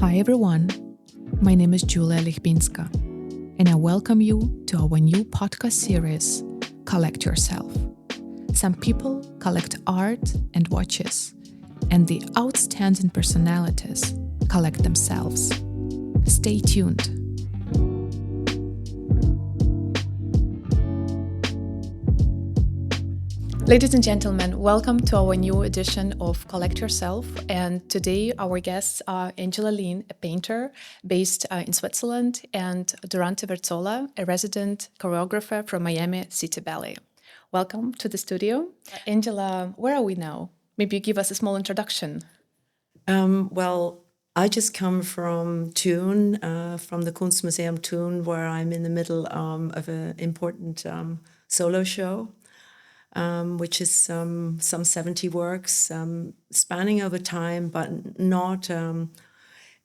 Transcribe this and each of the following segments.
Hi everyone, my name is Julia Lechbinska, and I welcome you to our new podcast series, Collect Yourself. Some people collect art and watches, and the outstanding personalities collect themselves. Stay tuned. Ladies and gentlemen, welcome to our new edition of Collect Yourself. And today our guests are Angela Lyn, a painter based in Switzerland, and Durante Verzola, a resident choreographer from Miami City Ballet. Welcome to the studio. Angela, where are we now? Maybe you give us a small introduction. I just come from Thun, from the Kunstmuseum Thun, where I'm in the middle of an important solo show. Which is some 70 works spanning over time, but not.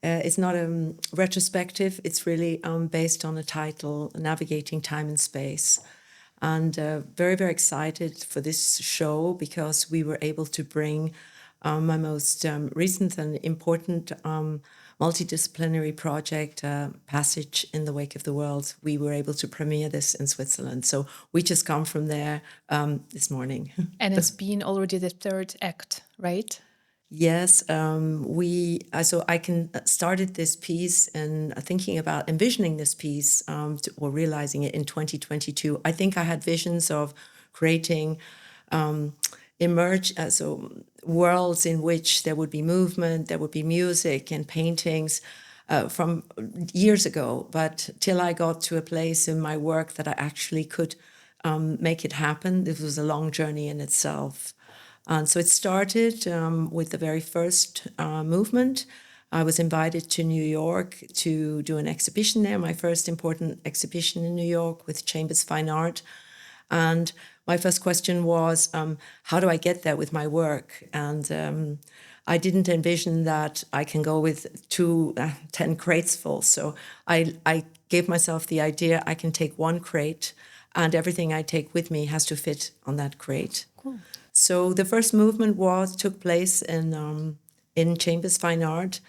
It's not a retrospective. It's really based on a title, Navigating Time and Space. And very, very excited for this show because we were able to bring my most recent and important multi-disciplinary project, Passage in the Wake of the World. We were able to premiere this in Switzerland. So we just come from there this morning. And it's been already the third act, right? Yes, I started this piece and thinking about envisioning this piece or realizing it in 2022. I think I had visions of creating worlds in which there would be movement, there would be music and paintings from years ago. But till I got to a place in my work that I actually could make it happen, this was a long journey in itself. And so it started with the very first movement. I was invited to New York to do an exhibition there, my first important exhibition in New York with Chambers Fine Art. And my first question was, how do I get there with my work? And I didn't envision that I can go with 10 crates full. So I gave myself the idea I can take one crate and everything I take with me has to fit on that crate. Cool. So the first movement took place in Chambers Fine Art,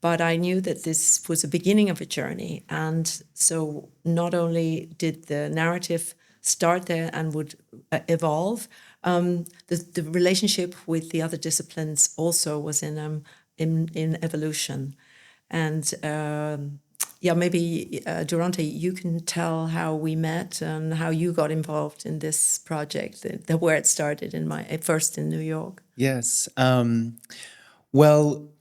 but I knew that this was the beginning of a journey. And so not only did the narrative start there and would evolve, the relationship with the other disciplines also was in evolution. And maybe Durante, you can tell how we met and how you got involved in this project, where it started first in New York. Yes.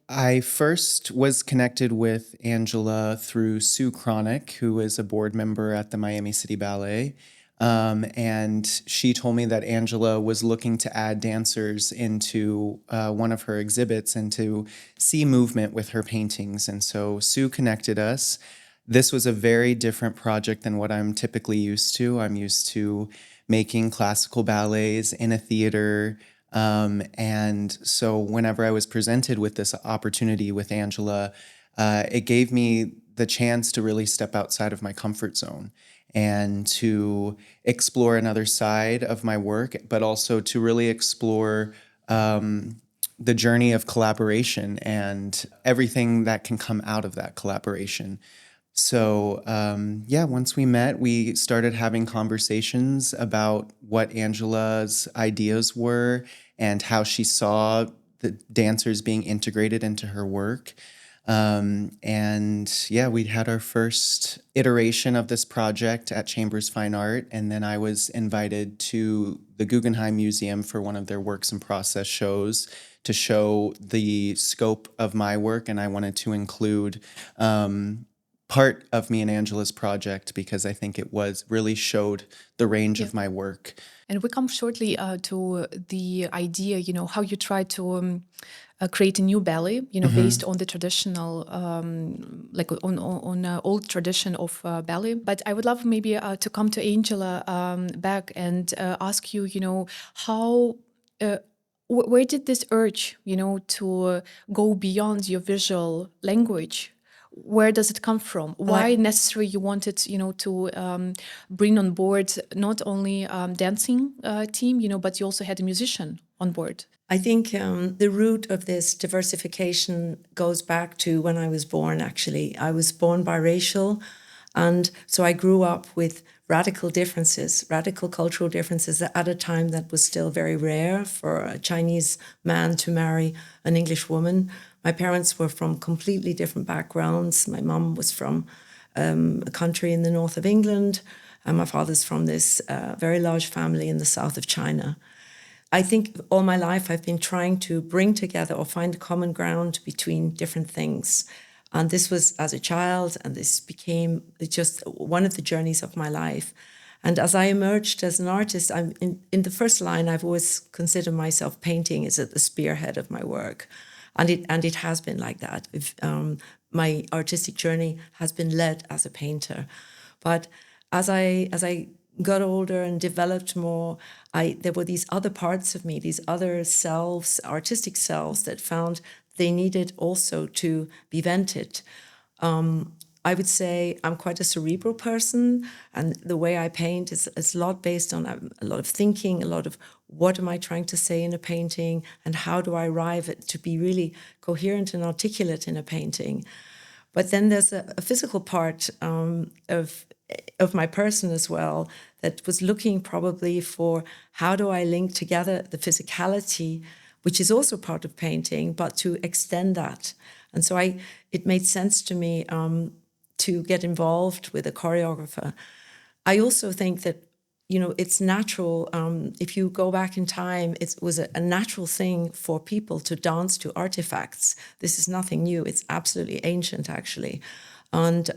I first was connected with Angela through Sue Cronick, who is a board member at the Miami City Ballet. And she told me that Angela was looking to add dancers into one of her exhibits and to see movement with her paintings. And so Sue connected us. This was a very different project than what I'm typically used to. I'm used to making classical ballets in a theater. And so whenever I was presented with this opportunity with Angela, it gave me the chance to really step outside of my comfort zone and to explore another side of my work, but also to really explore the journey of collaboration and everything that can come out of that collaboration. So, once we met, we started having conversations about what Angela's ideas were and how she saw the dancers being integrated into her work. We had our first iteration of this project at Chambers Fine Art, and then I was invited to the Guggenheim Museum for one of their works in process shows to show the scope of my work, and I wanted to include part of me and Angela's project because I think it really showed the range of my work. And we come shortly to the idea, how you try to create a new ballet, based on the traditional, on old tradition of ballet. But I would love maybe to come to Angela back and ask you, how, where did this urge, to go beyond your visual language? Where does it come from? Why necessary you wanted, to bring on board not only dancing team, but you also had a musician on board? I think the root of this diversification goes back to when I was born, actually. I was born biracial, and so I grew up with radical differences, radical cultural differences at a time that was still very rare for a Chinese man to marry an English woman. My parents were from completely different backgrounds. My mum was from a country in the north of England, and my father's from this very large family in the south of China. I think all my life I've been trying to bring together or find common ground between different things. And this was as a child, and this became just one of the journeys of my life. And as I emerged as an artist, I'm in the first line, I've always considered myself painting is at the spearhead of my work. And it has been like that. My artistic journey has been led as a painter. But as I got older and developed more, there were these other parts of me, these other selves, artistic selves, that found they needed also to be vented. I would say I'm quite a cerebral person, and the way I paint is a lot based on a lot of thinking, a lot of what am I trying to say in a painting, and how do I arrive at to be really coherent and articulate in a painting. But then there's a physical part of my person as well that was looking probably for how do I link together the physicality, which is also part of painting, but to extend that. And so it made sense to me to get involved with a choreographer. I also think that, it's natural. If you go back in time, it was a natural thing for people to dance to artifacts. This is nothing new. It's absolutely ancient, actually. And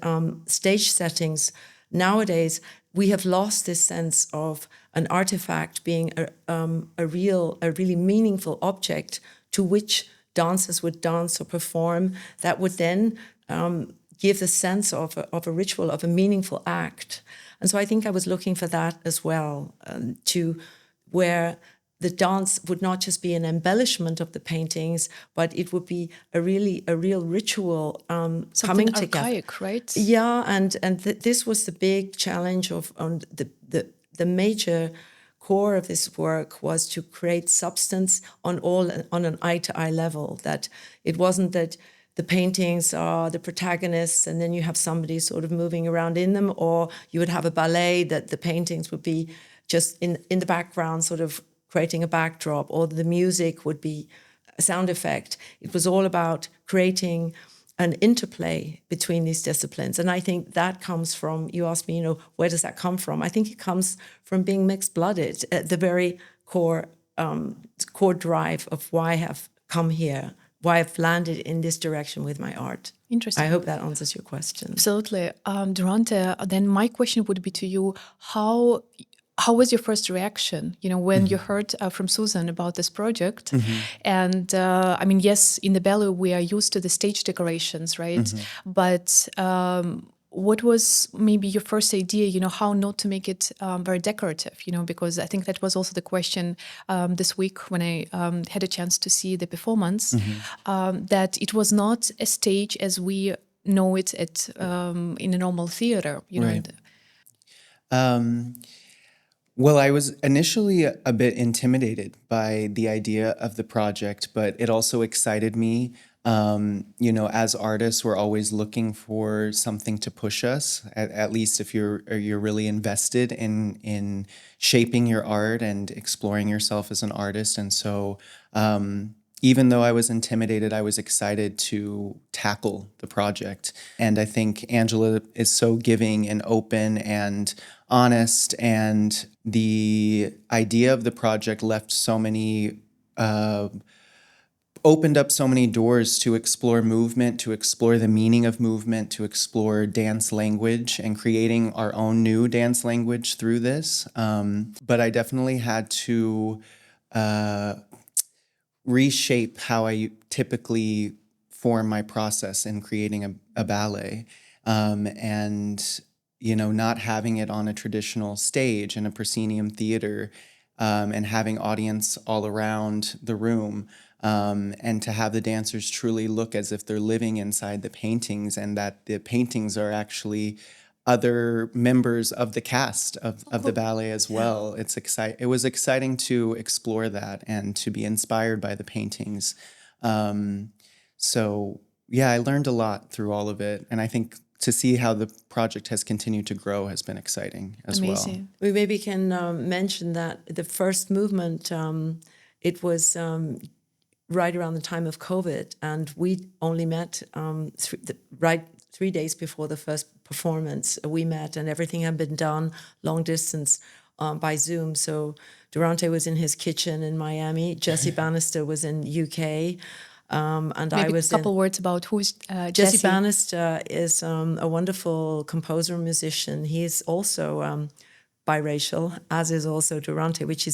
stage settings, nowadays, we have lost this sense of an artifact being a really meaningful object to which dancers would dance or perform that would then give the sense of a ritual, of a meaningful act. And so I think I was looking for that as well, to where the dance would not just be an embellishment of the paintings, but it would be a real ritual coming together. Something archaic, right? Yeah, and this was the big challenge of the major core of this work was to create substance on an eye-to-eye level. That it wasn't that the paintings are the protagonists and then you have somebody sort of moving around in them, or you would have a ballet that the paintings would be just in the background, sort of creating a backdrop, or the music would be a sound effect. It was all about creating an interplay between these disciplines. And I think that comes from, you asked me, where does that come from? I think it comes from being mixed-blooded at the very core drive of why I have come here, why I've landed in this direction with my art. Interesting. I hope that answers your question. Absolutely. Durante, then my question would be to you, how was your first reaction, when you heard from Susan about this project? And I mean, yes, in the ballet, we are used to the stage decorations, right? But what was maybe your first idea, how not to make it very decorative, because I think that was also the question this week when I had a chance to see the performance, that it was not a stage as we know it in a normal theater, Right. Well, I was initially a bit intimidated by the idea of the project, but it also excited me. As artists, we're always looking for something to push us, at least if you're really invested in shaping your art and exploring yourself as an artist. And so even though I was intimidated, I was excited to tackle the project. And I think Angela is so giving and open and honest, and the idea of the project left so many opened up so many doors to explore movement, to explore the meaning of movement, to explore dance language and creating our own new dance language through this. But I definitely had to reshape how I typically form my process in creating a ballet. And not having it on a traditional stage in a proscenium theater, and having audience all around the room, and to have the dancers truly look as if they're living inside the paintings, and that the paintings are actually other members of the cast of the ballet as well. It was exciting to explore that and to be inspired by the paintings. So yeah, I learned a lot through all of it, and I think to see how the project has continued to grow has been exciting as well. Amazing. We maybe can mention that the first movement, it was right around the time of COVID, and we only met right 3 days before the first performance. We met, and everything had been done long distance by Zoom. So Durante was in his kitchen in Miami. Jesse Bannister was in UK. And Maybe I was a couple words about who's Jesse Bannister is a wonderful composer and musician. He is also biracial, as is also Durante, which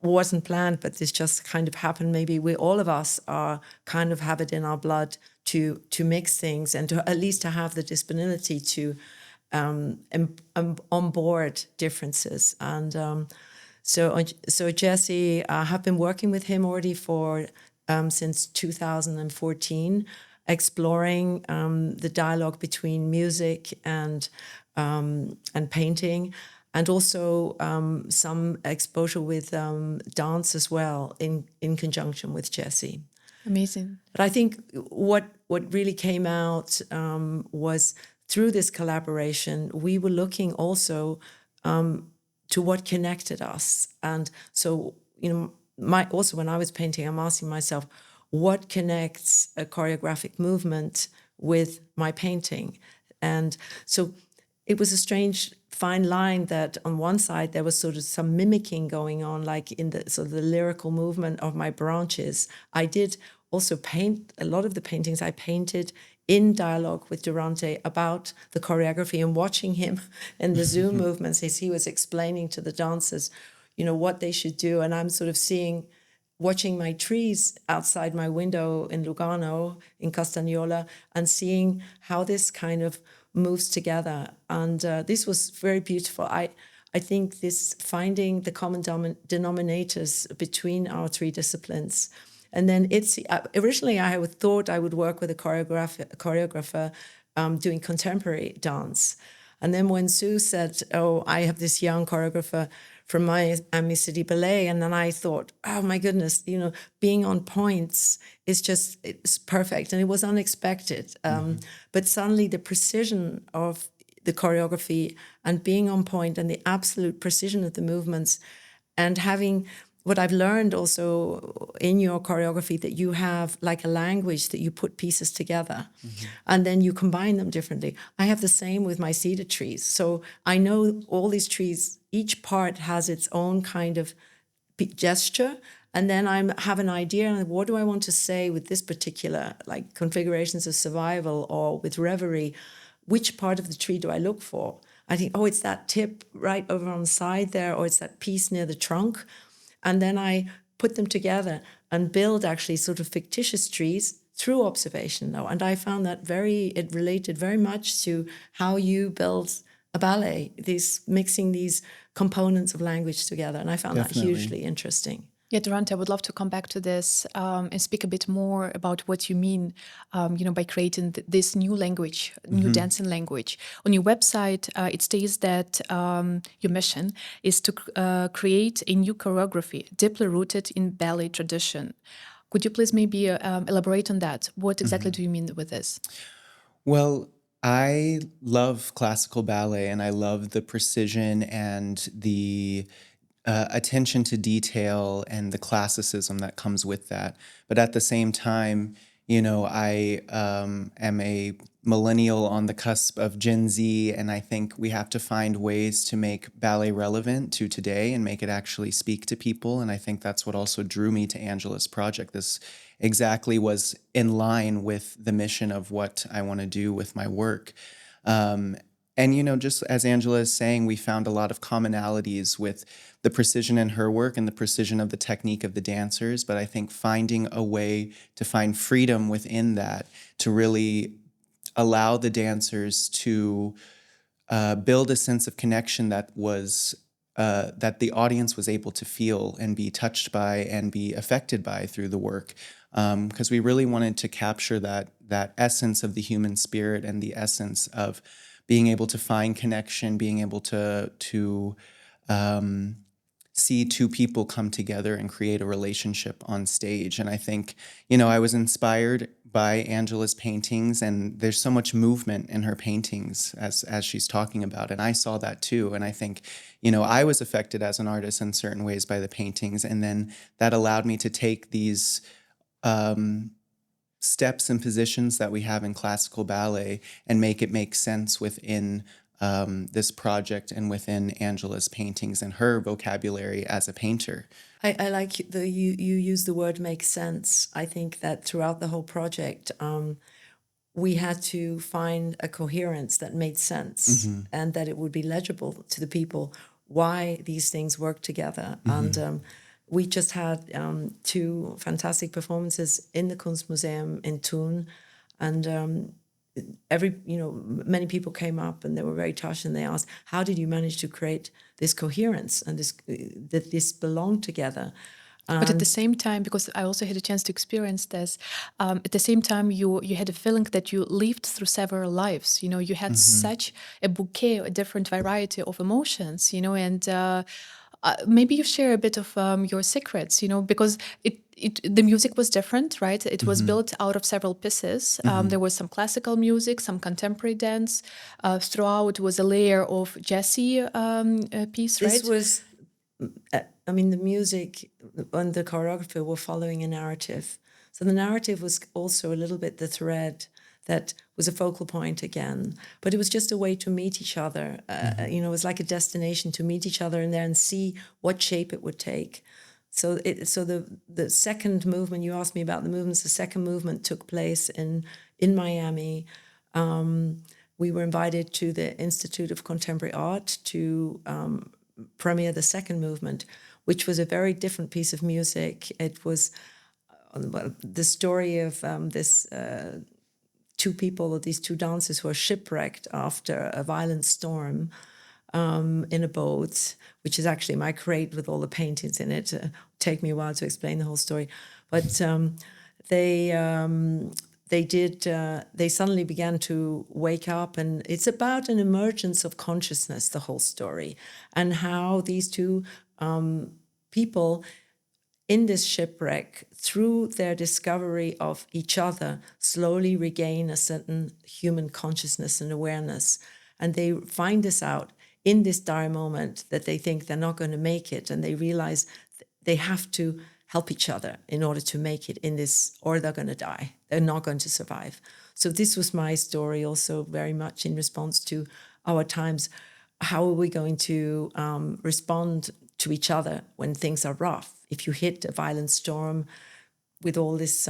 wasn't planned, but this just kind of happened. Maybe all of us are kind of have it in our blood to mix things and to at least to have the disponibility to onboard differences. And so Jesse, I have been working with him already for since 2014, exploring the dialogue between music and painting, and also some exposure with dance as well in conjunction with Jesse. Amazing. But I think what really came out was through this collaboration, we were looking also to what connected us. And so, also when I was painting, I'm asking myself, what connects a choreographic movement with my painting? And so it was a strange fine line that on one side there was sort of some mimicking going on, like in the sort of the lyrical movement of my branches. I did also paint a lot of the paintings I painted in dialogue with Durante about the choreography, and watching him in the Zoom movements as he was explaining to the dancers, what they should do. And I'm sort of watching my trees outside my window in Lugano, in Castagnola, and seeing how this kind of moves together. And this was very beautiful. I think this finding the common denominators between our three disciplines. And then originally I thought I would work with a choreographer doing contemporary dance. And then when Sue said, oh, I have this young choreographer from Miami City Ballet, and then I thought, oh my goodness, being on points it's perfect. And it was unexpected. But suddenly the precision of the choreography and being on point and the absolute precision of the movements, and having what I've learned also in your choreography, that you have like a language that you put pieces together and then you combine them differently. I have the same with my cedar trees. So I know all these trees, each part has its own kind of gesture. And then I have an idea, and what do I want to say with this particular, like configurations of survival or with reverie? Which part of the tree do I look for? I think, oh, it's that tip right over on the side there, or it's that piece near the trunk. And then I put them together and build actually sort of fictitious trees through observation, though. And I found that it related very much to how you build a ballet, mixing these components of language together. And I found Definitely. that hugely interesting. Yeah, Durante, I would love to come back to this and speak a bit more about what you mean, by creating this new language, new dancing language. On your website, it states that your mission is to create a new choreography deeply rooted in ballet tradition. Could you please maybe elaborate on that? What exactly do you mean with this? Well, I love classical ballet, and I love the precision and the attention to detail and the classicism that comes with that. But at the same time, I am a millennial on the cusp of Gen Z, and I think we have to find ways to make ballet relevant to today and make it actually speak to people. And I think that's what also drew me to Angela's project. This exactly was in line with the mission of what I want to do with my work. And, just as Angela is saying, we found a lot of commonalities with the precision in her work and the precision of the technique of the dancers. But I think finding a way to find freedom within that, to really allow the dancers to build a sense of connection that the audience was able to feel and be touched by and be affected by through the work. Because we really wanted to capture that essence of the human spirit and the essence of being able to find connection, being able to see two people come together and create a relationship on stage. And I think, I was inspired by Angela's paintings, and there's so much movement in her paintings as she's talking about. And I saw that too. And I think, I was affected as an artist in certain ways by the paintings. And then that allowed me to take these steps and positions that we have in classical ballet and make it make sense within this project and within Angela's paintings and her vocabulary as a painter. I like you use the word make sense. I think that throughout the whole project, we had to find a coherence that made sense and that it would be legible to the people why these things work together. And we just had 2 fantastic performances in the Kunstmuseum in Thun, and many people came up and they were very touched, and they asked, how did you manage to create this coherence and that this belonged together? But at the same time, because I also had a chance to experience this, at the same time, you had a feeling that you lived through several lives. You had such a bouquet, a different variety of emotions. And maybe you share a bit of your secrets. Because the music was different, right? It was built out of several pieces. There was some classical music, some contemporary dance. Throughout was a layer of Jessie piece, right? This was, the music and the choreography were following a narrative. So the narrative was also a little bit the thread that was a focal point again. But it was just a way to meet each other. It was like a destination to meet each other in there and see what shape it would take. So the second movement, you asked me about the movements, the second movement took place in Miami. We were invited to the Institute of Contemporary Art to premiere the second movement, which was a very different piece of music. It was the story of these 2 dancers who are shipwrecked after a violent storm in a boat, which is actually my crate with all the paintings in it. Take me a while to explain the whole story. But they suddenly began to wake up, and it's about an emergence of consciousness, the whole story, and how these 2 people in this shipwreck, through their discovery of each other, slowly regain a certain human consciousness and awareness. And they find this out in this dire moment that they think they're not going to make it, and they realize they have to help each other in order to make it in this, or they're going to die. They're not going to survive. So this was my story also very much in response to our times. How are we going to respond to each other when things are rough? If you hit a violent storm with all this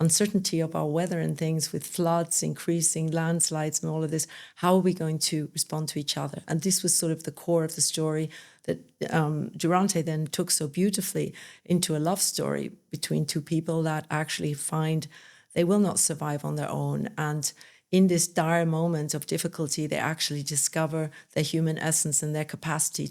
uncertainty of our weather and things, with floods, increasing landslides and all of this, how are we going to respond to each other? And this was sort of the core of the story that Durante then took so beautifully into a love story between 2 people that actually find they will not survive on their own. And in this dire moment of difficulty, they actually discover their human essence and their capacity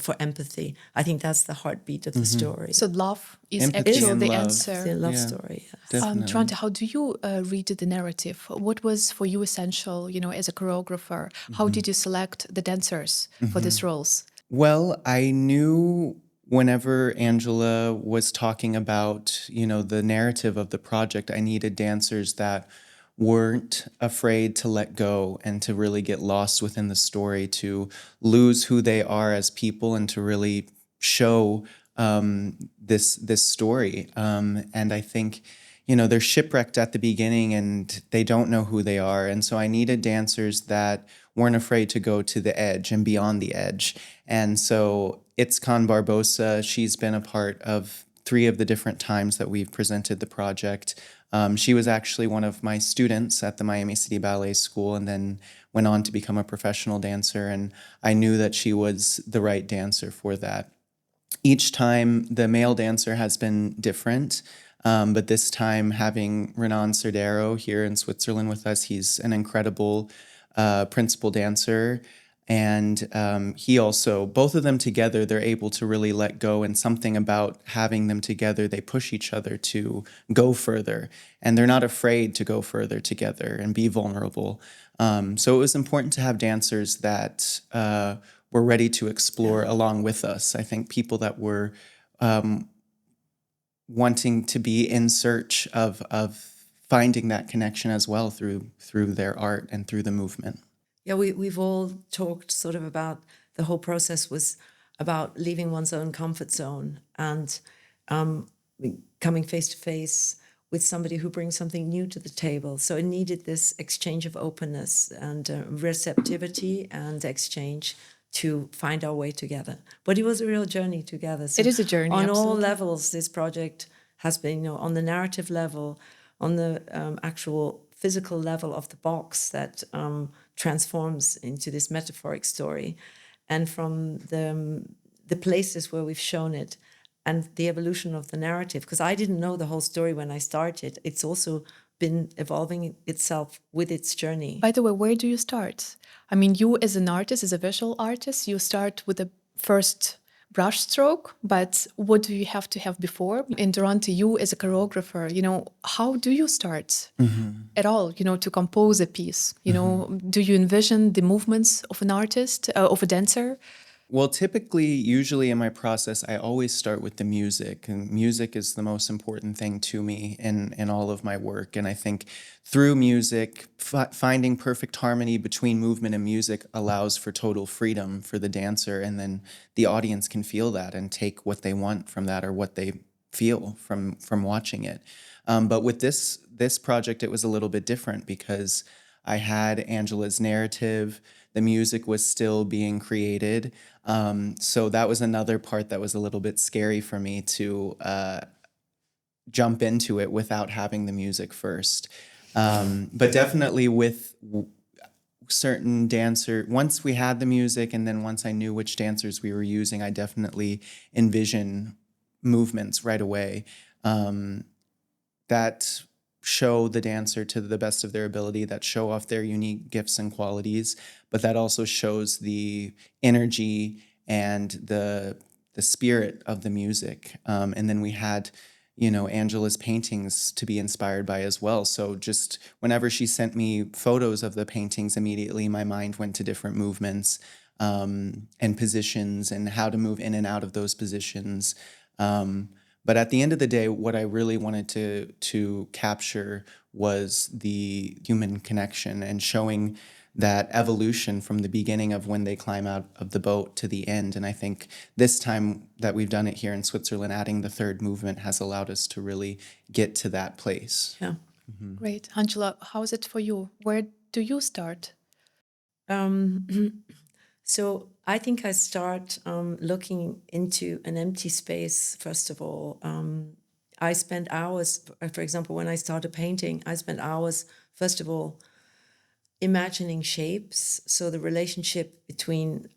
for empathy. I think that's the heartbeat of the story. So love is Empathy actually and the love. answer. It's a love story. Yes. Definitely. Durante, how do you read the narrative? What was for you essential, as a choreographer? How did you select the dancers for these roles? Well, I knew whenever Angela was talking about, the narrative of the project, I needed dancers that weren't afraid to let go and to really get lost within the story, to lose who they are as people and to really show this story. And I think, they're shipwrecked at the beginning and they don't know who they are. And so I needed dancers that weren't afraid to go to the edge and beyond the edge. And so Itzkan Barbosa, she's been a part of 3 of the different times that we've presented the project. She was actually one of my students at the Miami City Ballet School and then went on to become a professional dancer. And I knew that she was the right dancer for that. Each time the male dancer has been different, but this time having Renan Cerdero here in Switzerland with us, he's an incredible principal dancer. And he also, both of them together, they're able to really let go, and something about having them together, they push each other to go further, and they're not afraid to go further together and be vulnerable. So it was important to have dancers that were ready to explore along with us. I think people that were wanting to be in search of finding that connection as well through their art and through the movement. Yeah, we've all talked sort of about the whole process was about leaving one's own comfort zone and coming face to face with somebody who brings something new to the table. So it needed this exchange of openness and receptivity and exchange to find our way together. But it was a real journey together. So It is a journey, on all absolutely. levels, this project has been, on the narrative level, on the actual physical level of the box that transforms into this metaphoric story, and from the places where we've shown it, and the evolution of the narrative. Because I didn't know the whole story when I started. It's also been evolving itself with its journey. By the way, where do you start? I mean, you as an artist, as a visual artist, you start with the first brush stroke, but what do you have to have before? In Durante, you as a choreographer, how do you start at all, to compose a piece? Do you envision the movements of an artist, of a dancer? Well, typically, usually in my process, I always start with the music, and music is the most important thing to me in all of my work. And I think through music, finding perfect harmony between movement and music allows for total freedom for the dancer, and then the audience can feel that and take what they want from that or what they feel from watching it. But with this project, it was a little bit different because I had Angela's narrative. The music was still being created. So that was another part that was a little bit scary for me to jump into it without having the music first. But definitely with certain once we had the music and then once I knew which dancers we were using, I definitely envision movements right away that show the dancer to the best of their ability, that show off their unique gifts and qualities, but that also shows the energy and the spirit of the music. And then we had, Angela's paintings to be inspired by as well. So just whenever she sent me photos of the paintings, immediately my mind went to different movements and positions and how to move in and out of those positions. But at the end of the day, what I really wanted to capture was the human connection and showing that evolution from the beginning of when they climb out of the boat to the end. And I think this time that we've done it here in Switzerland, adding the third movement has allowed us to really get to that place. Yeah. Great. Angela, how is it for you? Where do you start? So I think I start looking into an empty space, first of all. I spend hours, for example, when I started painting, I spent hours, first of all, imagining shapes. So the relationship between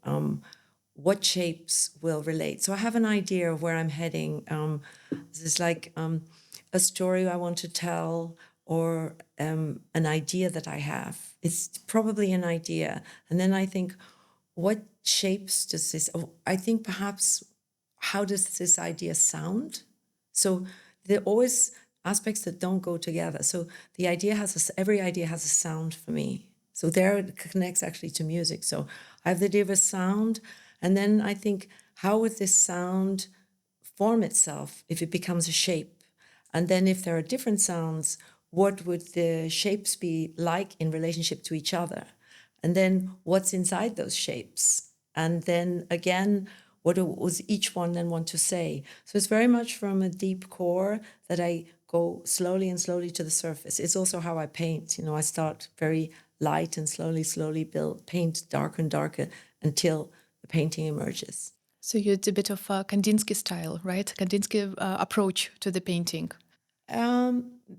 what shapes will relate. So I have an idea of where I'm heading. This is like a story I want to tell or an idea that I have. It's probably an idea. And then I think, what shapes does this, I think perhaps, how does this idea sound? So there are always aspects that don't go together. So the idea every idea has a sound for me. So there it connects actually to music. So I have the idea of a sound, and then I think, how would this sound form itself if it becomes a shape? And then if there are different sounds, what would the shapes be like in relationship to each other? And then what's inside those shapes? And then again, what does each one then want to say? So it's very much from a deep core that I go slowly and slowly to the surface. It's also how I paint. I start very light and slowly paint darker and darker until the painting emerges. So you did a bit of Kandinsky style, right? Kandinsky approach to the painting.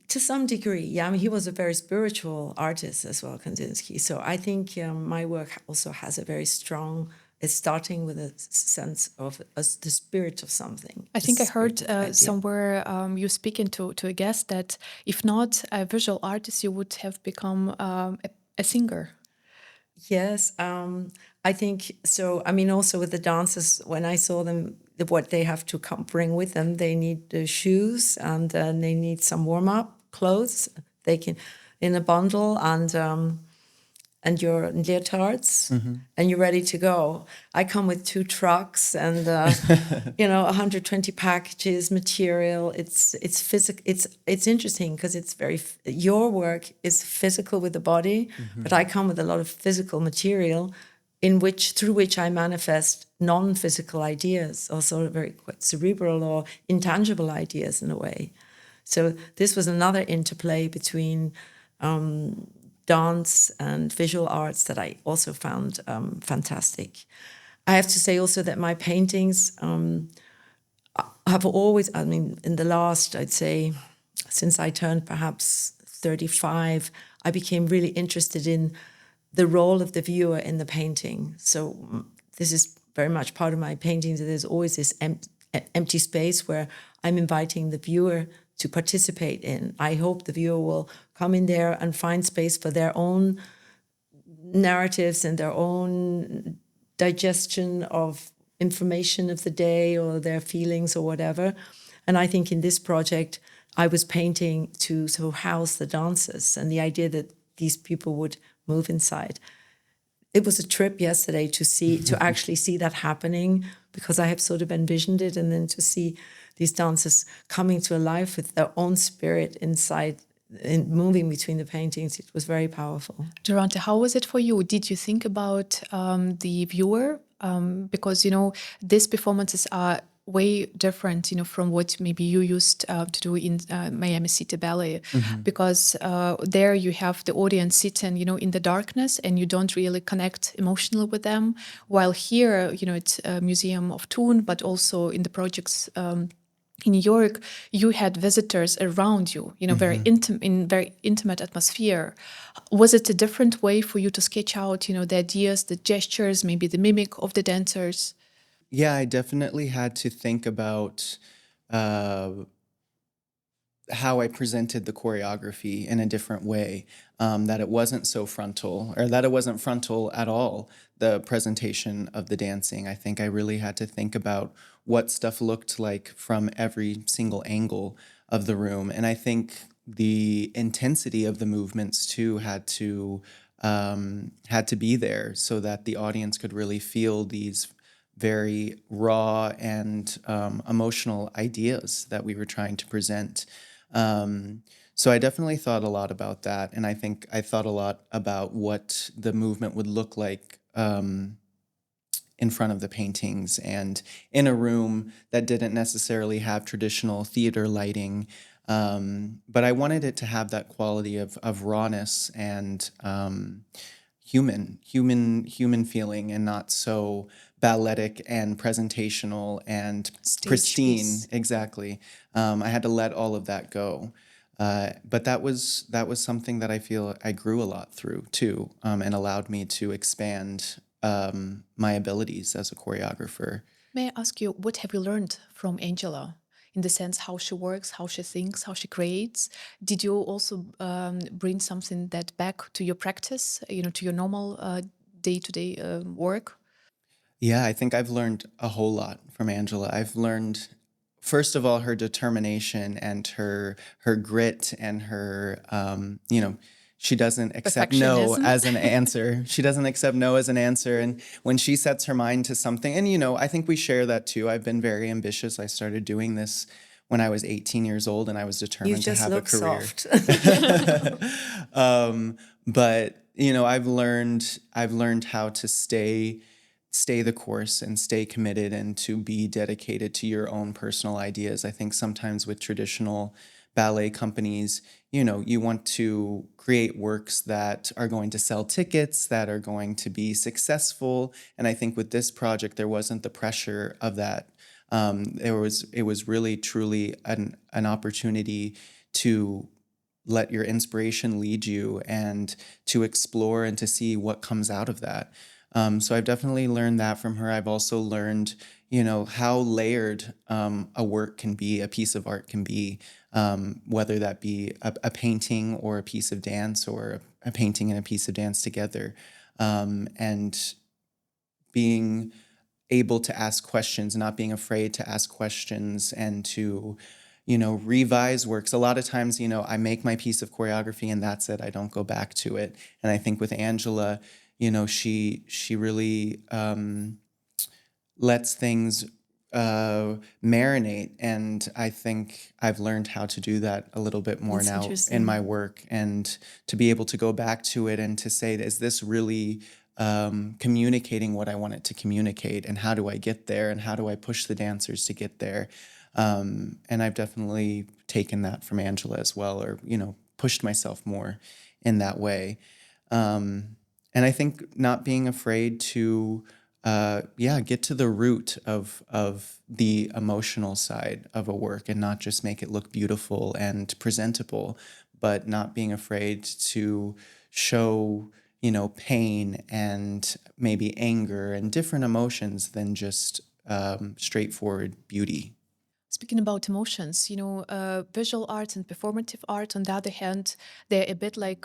To some degree, yeah. I mean, he was a very spiritual artist as well, Kandinsky. So I think my work also has a very strong, it's starting with a sense of the spirit of something. I think I heard somewhere you speaking to a guest that if not a visual artist, you would have become a singer. Yes, I think so. I mean, also with the dancers, when I saw them, what they have to bring with them, they need the shoes and they need some warm-up clothes. They can in a bundle, and and your leotards, and you're ready to go. I come with 2 trucks and 120 packages, material. It's physical. It's interesting because it's your work is physical with the body, but I come with a lot of physical material, through which I manifest non-physical ideas, also very quite cerebral or intangible ideas in a way. So this was another interplay between dance and visual arts that I also found fantastic. I have to say also that my paintings have always, in the last, I'd say, since I turned perhaps 35, I became really interested in the role of the viewer in the painting. So this is very much part of my paintings. There's always this empty space where I'm inviting the viewer to participate in. I hope the viewer will come in there and find space for their own narratives and their own digestion of information of the day or their feelings or whatever. And I think in this project, I was painting to sort of house the dancers and the idea that these people would move inside. It was a trip yesterday to actually see that happening, because I have sort of envisioned it, and then to see these dancers coming to life with their own spirit inside and moving between the paintings. It was very powerful. Durante, how was it for you? Did you think about the viewer? Because, these performances are way different, from what maybe you used to do in Miami City Ballet, because there you have the audience sitting, in the darkness, and you don't really connect emotionally with them. While here, it's Museum of Thun, but also in the projects in New York, you had visitors around you, very intimate atmosphere. Was it a different way for you to sketch out, the ideas, the gestures, maybe the mimic of the dancers? Yeah, I definitely had to think about how I presented the choreography in a different way, that it wasn't so frontal, or that it wasn't frontal at all, the presentation of the dancing. I think I really had to think about what stuff looked like from every single angle of the room. And I think the intensity of the movements too had to be there so that the audience could really feel these very raw and emotional ideas that we were trying to present. So I definitely thought a lot about that, and I think I thought a lot about what the movement would look like in front of the paintings and in a room that didn't necessarily have traditional theater lighting. But I wanted it to have that quality of rawness and human feeling, and not so balletic and presentational and pristine. Exactly. I had to let all of that go. But that was something that I feel I grew a lot through too, and allowed me to expand my abilities as a choreographer. May I ask you, what have you learned from Angela, in the sense how she works, how she thinks, how she creates? Did you also bring something that back to your practice, to your normal day-to-day work? Yeah, I think I've learned a whole lot from Angela. I've learned, first of all, her determination and her grit and her, she doesn't accept no Perfectionism. as an answer. She doesn't accept no as an answer. And when she sets her mind to something, and I think we share that too. I've been very ambitious. I started doing this when I was 18 years old, and I was determined to have a career. Soft. But I've learned how to stay the course and stay committed and to be dedicated to your own personal ideas. I think sometimes with traditional ballet companies, you want to create works that are going to sell tickets, that are going to be successful. And I think with this project, there wasn't the pressure of that. It was really, truly an opportunity to let your inspiration lead you and to explore and to see what comes out of that. So I've definitely learned that from her. I've also learned, how layered a work can be, a piece of art can be, whether that be a painting or a piece of dance, or a painting and a piece of dance together. And being able to ask questions, not being afraid to ask questions, and to, revise works. A lot of times, I make my piece of choreography and that's it. I don't go back to it. And I think with Angela, she really lets things marinate. And I think I've learned how to do that a little bit more That's now interesting. in my work, and to be able to go back to it and to say, is this really communicating what I want it to communicate, and how do I get there, and how do I push the dancers to get there? And I've definitely taken that from Angela as well, or, pushed myself more in that way. And I think not being afraid to, get to the root of the emotional side of a work, and not just make it look beautiful and presentable, but not being afraid to show, pain and maybe anger and different emotions than just straightforward beauty. Speaking about emotions, visual art and performative art, on the other hand, they're a bit like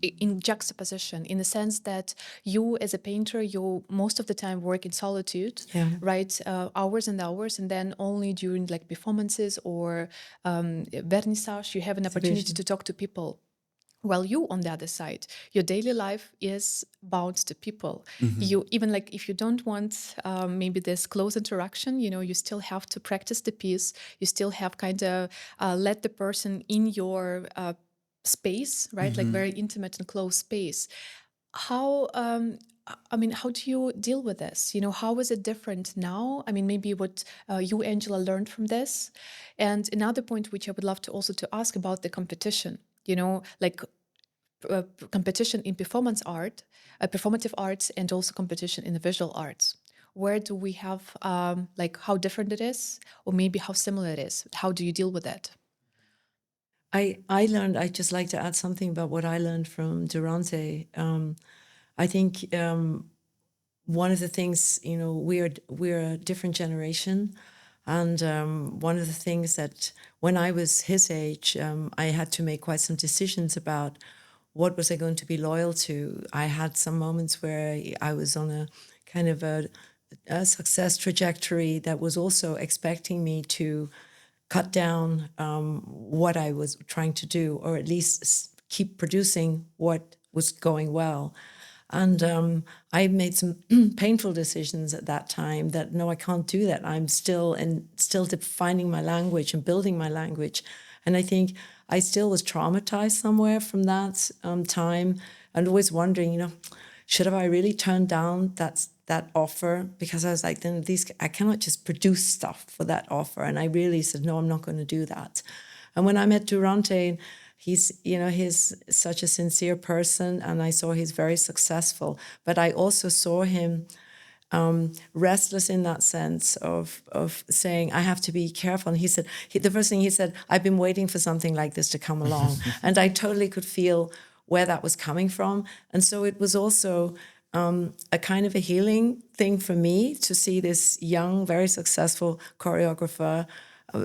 in juxtaposition, in the sense that you, as a painter, you most of the time work in solitude, Yeah. right? Hours and hours, and then only during like performances or vernissage, you have an opportunity to talk to people. While you, on the other side, your daily life is bound to people. You even like if you don't want maybe this close interaction, you still have to practice the piece. You still have kind of let the person in your space, right? Like very intimate and close space. How how do you deal with this? How is it different now? I mean, maybe what you, Angela, learned from this. And another point which I would love to also to ask about the competition. Like competition in performance art, performative arts, and also competition in the visual arts. Where do we have like how different it is, or maybe how similar it is? How do you deal with it? I learned, I'd just like to add something about what I learned from Durante. I think one of the things, we're a different generation. And one of the things that when I was his age, I had to make quite some decisions about what was I going to be loyal to. I had some moments where I was on a kind of a success trajectory that was also expecting me to cut down what I was trying to do, or at least keep producing what was going well. And I made some painful decisions at that time that, no, I can't do that. I'm still defining my language and building my language. And I think I still was traumatized somewhere from that time, and always wondering, should have I really turned down that offer? Because I was like, then I cannot just produce stuff for that offer. And I really said, no, I'm not going to do that. And when I met Durante, he's such a sincere person, and I saw he's very successful. But I also saw him restless in that sense of saying, I have to be careful. And he said, the first thing he said, I've been waiting for something like this to come along. And I totally could feel where that was coming from. And so it was also a kind of a healing thing for me to see this young, very successful choreographer,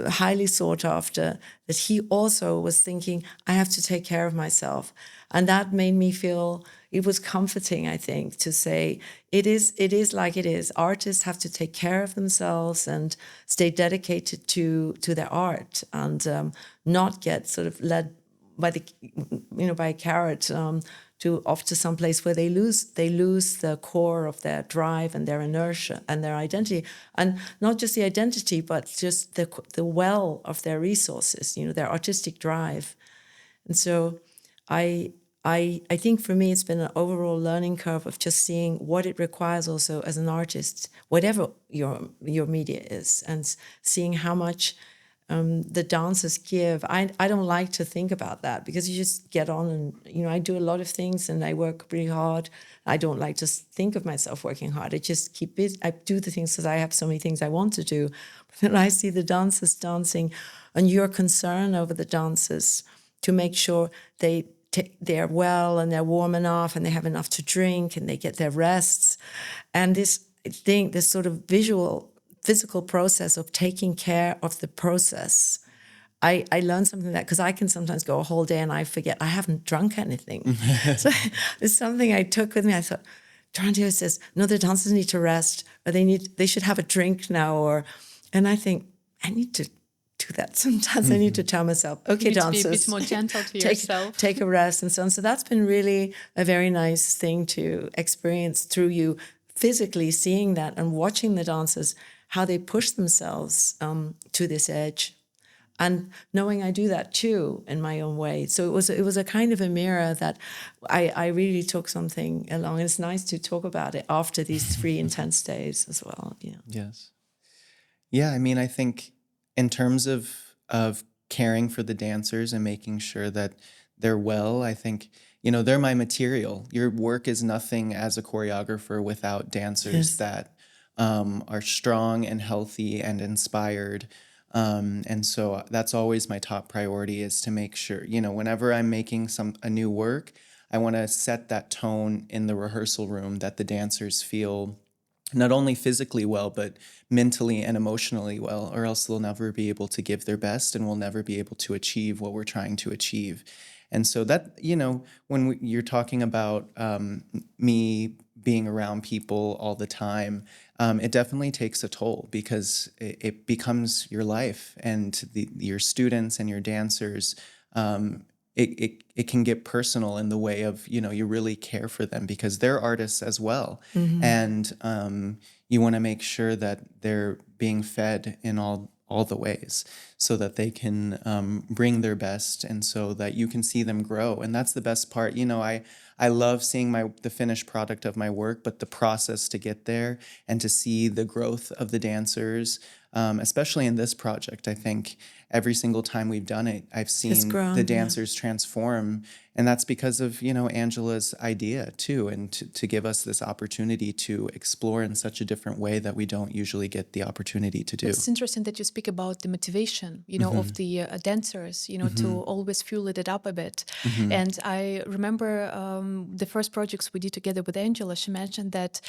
highly sought after, that he also was thinking, I have to take care of myself. And that made me feel, it was comforting, I think, to say, it is like it is. Artists have to take care of themselves and stay dedicated to their art, and not get sort of led by by a carrot off to some place where they lose the core of their drive and their inertia and their identity, and not just the identity, but just the well of their resources, their artistic drive. And so I think for me it's been an overall learning curve of just seeing what it requires also as an artist, whatever your media is, and seeing how much the dancers give. I don't like to think about that, because you just get on and, I do a lot of things and I work pretty hard. I don't like to think of myself working hard. I just keep busy. I do the things because I have so many things I want to do. But then I see the dancers dancing, and your concern over the dancers to make sure they're well and they're warm enough and they have enough to drink and they get their rests. And this sort of physical process of taking care of the process. I learned something that, because I can sometimes go a whole day and I forget I haven't drunk anything. So it's something I took with me. I thought, Durante says, no, the dancers need to rest, or they should have a drink now, and I think I need to do do that. Sometimes I need to tell myself, okay, You need to be a dancers, bit more gentle to yourself. take a rest and so on. So that's been really a very nice thing to experience through you physically seeing that and watching the dancers, how they push themselves to this edge. And knowing I do that too in my own way. So it was a kind of a mirror that I really took something along. And it's nice to talk about it after these 3 intense days as well. Yeah. Yes. Yeah, I mean, I think in terms of caring for the dancers and making sure that they're well, I think, they're my material. Your work is nothing as a choreographer without dancers Yes. that are strong and healthy and inspired. And so that's always my top priority, is to make sure, whenever I'm making a new work, I want to set that tone in the rehearsal room that the dancers feel not only physically well, but mentally and emotionally well, or else they'll never be able to give their best and we'll never be able to achieve what we're trying to achieve. And so that, when you're talking about me being around people all the time, it definitely takes a toll, because it becomes your life, and your students and your dancers, it can get personal in the way of, you really care for them because they're artists as well. And you want to make sure that they're being fed in all the ways, so that they can bring their best, and so that you can see them grow. And that's the best part. I love seeing the finished product of my work, but the process to get there and to see the growth of the dancers, especially in this project, I think every single time we've done it, I've seen the dancers transform. And that's because of, Angela's idea too, and to give us this opportunity to explore in such a different way that we don't usually get the opportunity to do. It's interesting that you speak about the motivation, of the dancers, to always fuel it up a bit. And I remember the first projects we did together with Angela, she mentioned that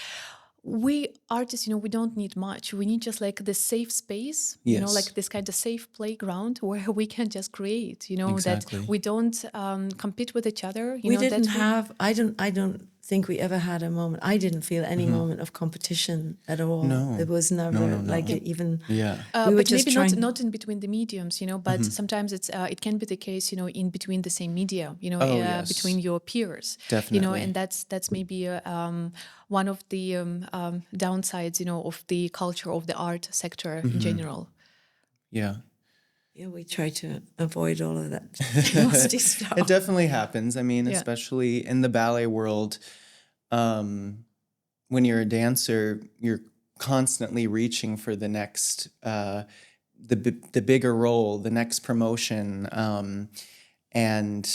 we artists, we don't need much. We need just like this safe space, Yes. like this kind of safe playground where we can just create, Exactly. that we don't compete with each other. We didn't have, I don't think we ever had a moment. I didn't feel any moment of competition at all. No. It was never like even. Yeah. We were but just maybe trying. not in between the mediums, but sometimes it can be the case, in between the same media, Yes. between your peers, Definitely. and that's maybe one of the downsides, of the culture of the art sector in general. Yeah. Yeah, we try to avoid all of that nasty stuff. It definitely happens. I mean, Yeah. especially in the ballet world, when you're a dancer, you're constantly reaching for the next, the bigger role, the next promotion, and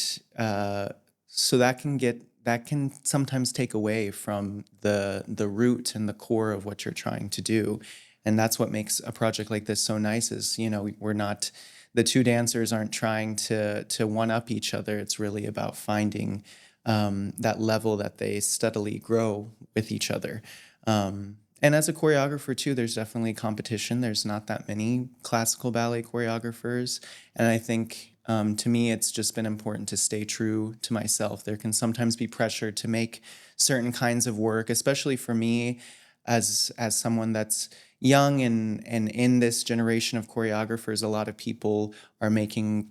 so that can sometimes take away from the root and the core of what you're trying to do. And that's what makes a project like this so nice, is, we're not, the two dancers aren't trying to one up each other. It's really about finding that level that they steadily grow with each other. And as a choreographer too, there's definitely competition. There's not that many classical ballet choreographers. And I think to me, it's just been important to stay true to myself. There can sometimes be pressure to make certain kinds of work, especially for me as someone that's young and in this generation of choreographers. A lot of people are making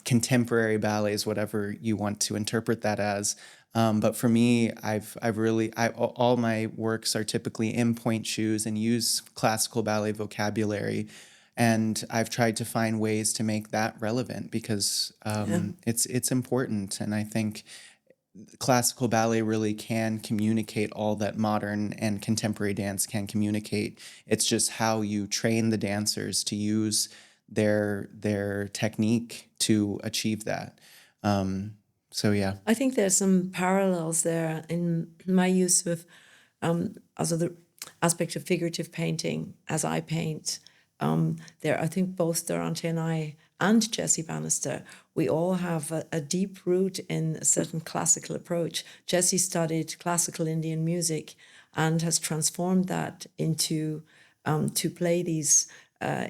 contemporary ballets, whatever you want to interpret that as. But for me, all my works are typically in point shoes and use classical ballet vocabulary. And I've tried to find ways to make that relevant, because it's important. And I think classical ballet really can communicate all that modern and contemporary dance can communicate. It's just how you train the dancers to use their technique to achieve that. So yeah, I think there's some parallels there in my use of also the aspect of figurative painting as I paint. There, I think both Durante and I and Jessie Bannister, we all have a deep root in a certain classical approach. Jessie studied classical Indian music and has transformed that into to play these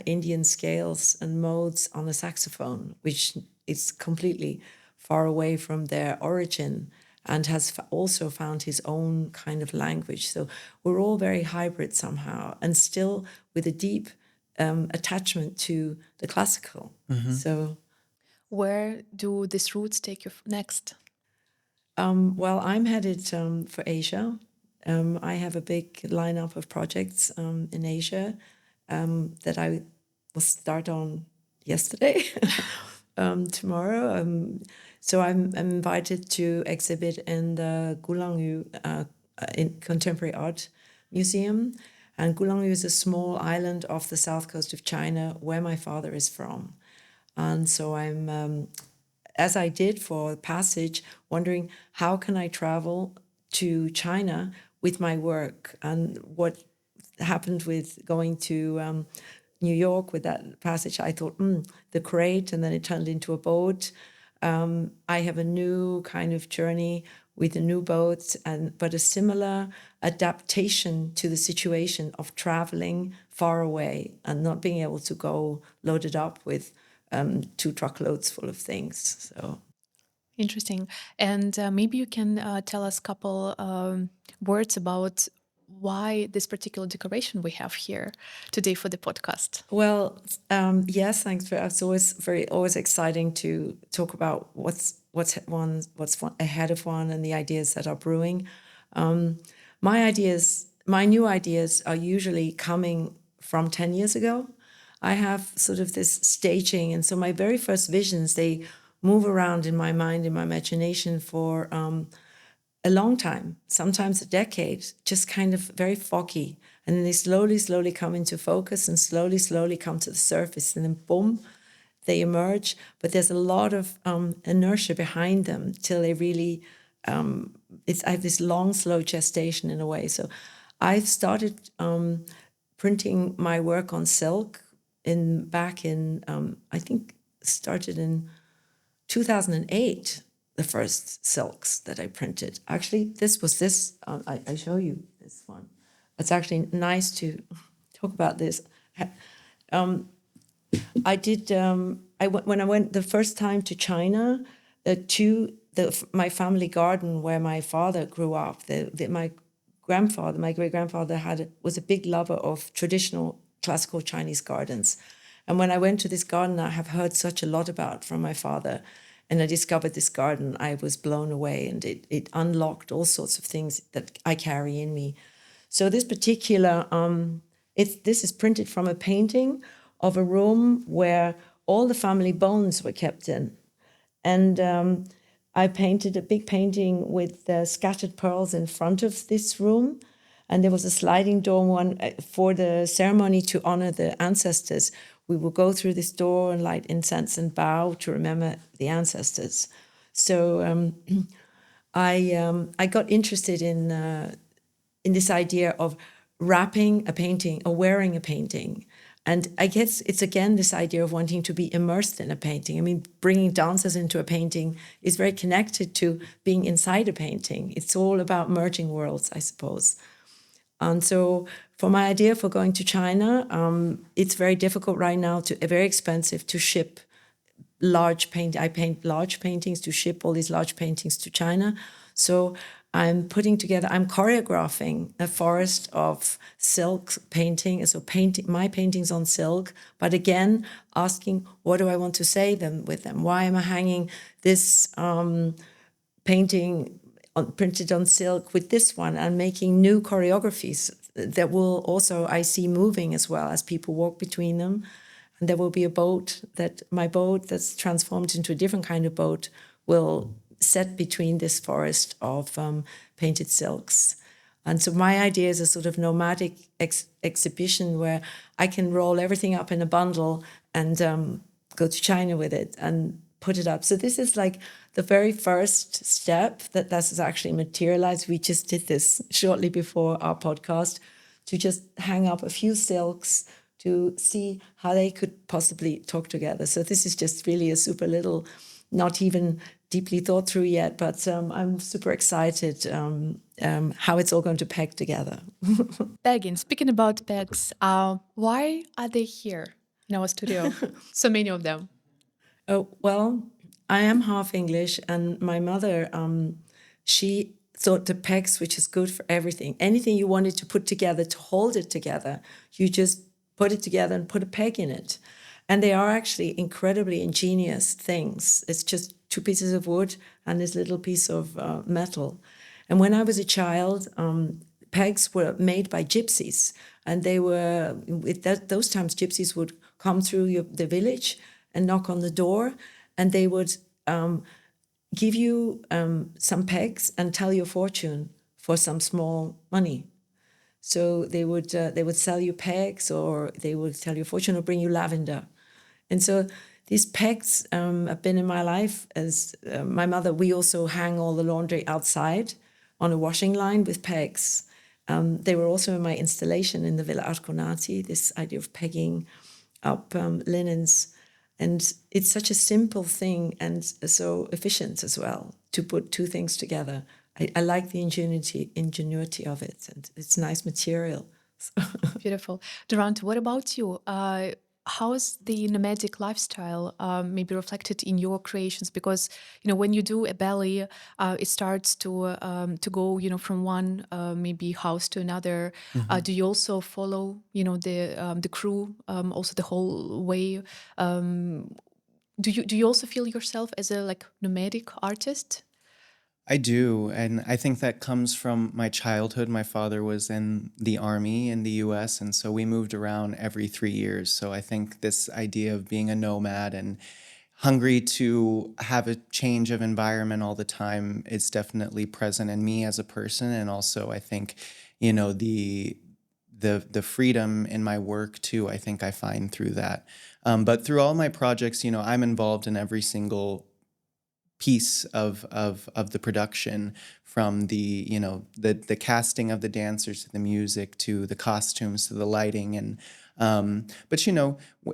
Indian scales and modes on a saxophone, which is completely far away from their origin, and has also found his own kind of language. So we're all very hybrid somehow, and still with a deep attachment to the classical. So, Where do these roots take you next? well, I'm headed for Asia. I have a big lineup of projects in Asia that I will start on yesterday, tomorrow. So I'm invited to exhibit in the Gulangyu in Contemporary Art Museum. And Gulangyu is a small island off the south coast of China where my father is from. And so I'm, as I did for Passage, wondering how can I travel to China with my work, and what happened with going to New York with that Passage. I thought, the crate, and then it turned into a boat. I have a new kind of journey with a new boat, but a similar adaptation to the situation of traveling far away and not being able to go loaded up with 2 truckloads full of things. So Interesting. And maybe you can tell us a couple words about why this particular decoration we have here today for the podcast. well, yes, thanks. It's always exciting to talk about what's ahead of one and the ideas that are brewing. My new ideas are usually coming from 10 years ago. I have sort of this staging, and so my very first visions, they move around in my mind, in my imagination for a long time, sometimes a decade, just kind of very foggy. And then they slowly come into focus and slowly come to the surface. And then boom, they emerge. But there's a lot of inertia behind them till they really, I have this long, slow gestation in a way. So I've started printing my work on silk back in, I think started in 2008, the first silks that I printed. Actually, I show you this one. It's actually nice to talk about this. I did, when I went the first time to China, my family garden where my father grew up, my great-grandfather was a big lover of traditional classical Chinese gardens. And when I went to this garden, I have heard such a lot about from my father, and I discovered this garden, I was blown away, and it unlocked all sorts of things that I carry in me. So this particular, this is printed from a painting of a room where all the family bones were kept in. And I painted a big painting with scattered pearls in front of this room. And there was a sliding door one for the ceremony to honor the ancestors. We would go through this door and light incense and bow to remember the ancestors. So I got interested in this idea of wrapping a painting or wearing a painting. And I guess it's again this idea of wanting to be immersed in a painting. I mean, bringing dancers into a painting is very connected to being inside a painting. It's all about merging worlds, I suppose. And so for my idea for going to China, it's very difficult right now, very expensive to ship large paint. I paint large paintings, to ship all these large paintings to China. So I'm choreographing a forest of silk painting, so my paintings on silk, but again, asking, what do I want to say with them? Why am I hanging this painting printed on silk with this one, and making new choreographies that will also, I see, moving as well as people walk between them. And there will be my boat that's transformed into a different kind of boat will set between this forest of painted silks. And so my idea is a sort of nomadic exhibition where I can roll everything up in a bundle and go to China with it and put it up. So this is like the very first step that has actually materialized. We just did this shortly before our podcast, to just hang up a few silks to see how they could possibly talk together. So this is just really a super little, not even deeply thought through yet, but I'm super excited how it's all going to peg together. Pegging, speaking about pegs, why are they here in our studio? So many of them. Oh, well, I am half English, and my mother, she thought the pegs, which is good for everything. Anything you wanted to put together, to hold it together, you just put it together and put a peg in it. And they are actually incredibly ingenious things. It's just two pieces of wood and this little piece of metal. And when I was a child, pegs were made by gypsies. And they were, those times, gypsies would come through the village and knock on the door, and they would give you some pegs and tell your fortune for some small money. So they would sell you pegs, or they would tell you fortune, or bring you lavender. And so these pegs have been in my life. As my mother, we also hang all the laundry outside on a washing line with pegs. They were also in my installation in the Villa Arconati, this idea of pegging up linens. And it's such a simple thing and so efficient as well to put two things together. I like the ingenuity of it, and it's nice material. Beautiful. Durante, what about you? How is the nomadic lifestyle maybe reflected in your creations? Because when you do a ballet, it starts to go from one maybe house to another. Do you also follow the crew also the whole way? Do you also feel yourself as a nomadic artist? I do, and I think that comes from my childhood. My father was in the army in the US, and so we moved around every 3 years. So I think this idea of being a nomad and hungry to have a change of environment all the time is definitely present in me as a person. And also I think, the freedom in my work too, I think I find through that. But through all my projects, I'm involved in every single piece of the production, from the casting of the dancers to the music to the costumes to the lighting. And but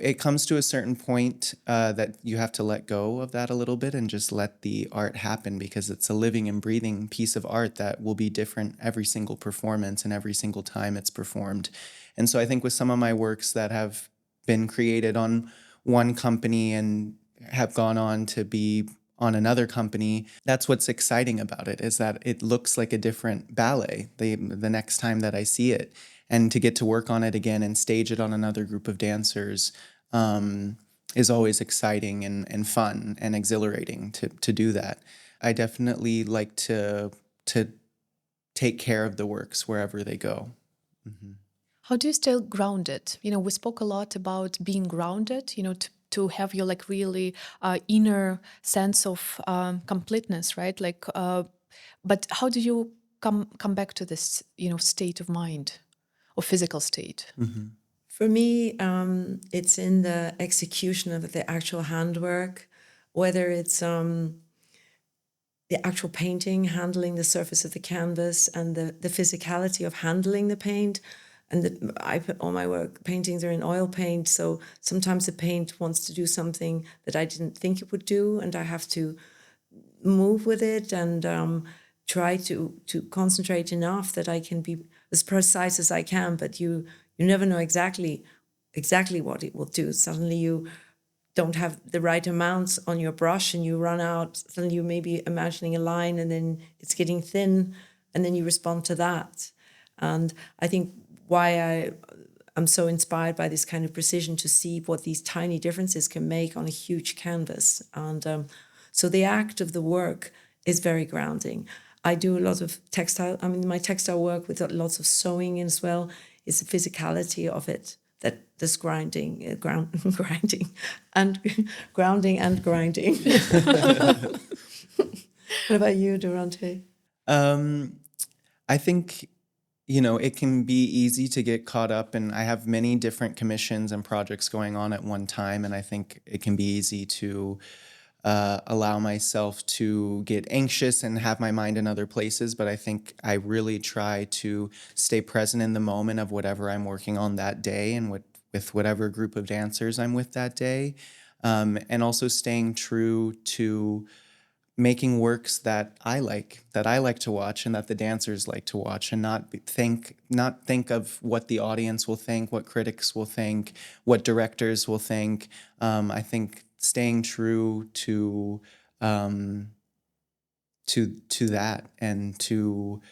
it comes to a certain point that you have to let go of that a little bit and just let the art happen, because it's a living and breathing piece of art that will be different every single performance and every single time it's performed. And so I think with some of my works that have been created on one company and have gone on to be on another company, that's what's exciting about it, is that it looks like a different ballet the next time that I see it. And to get to work on it again and stage it on another group of dancers is always exciting and fun and exhilarating to do that. I definitely like to take care of the works wherever they go. Mm-hmm. How do you stay grounded? We spoke a lot about being grounded, to have your really inner sense of completeness, right? But how do you come back to this, state of mind or physical state? Mm-hmm. For me, it's in the execution of the actual handwork, whether it's the actual painting, handling the surface of the canvas, and the physicality of handling the paint. And I put all my paintings are in oil paint, so sometimes the paint wants to do something that I didn't think it would do, and I have to move with it and try to concentrate enough that I can be as precise as I can. But you never know exactly what it will do. Suddenly you don't have the right amounts on your brush and you run out. Suddenly you may be imagining a line and then it's getting thin, and then you respond to that. And I think why I'm so inspired by this kind of precision, to see what these tiny differences can make on a huge canvas. And so the act of the work is very grounding. I do a lot of textile. I mean, my textile work with lots of sewing as well is the physicality of it. That this grinding, grinding, and grounding and grinding. What about you, Durante? I think it can be easy to get caught up, and I have many different commissions and projects going on at one time, and I think it can be easy to allow myself to get anxious and have my mind in other places. But I think I really try to stay present in the moment of whatever I'm working on that day, and with whatever group of dancers I'm with that day, and also staying true to making works that I like to watch and that the dancers like to watch, and not think of what the audience will think, what critics will think, what directors will think. I think staying true to that, and to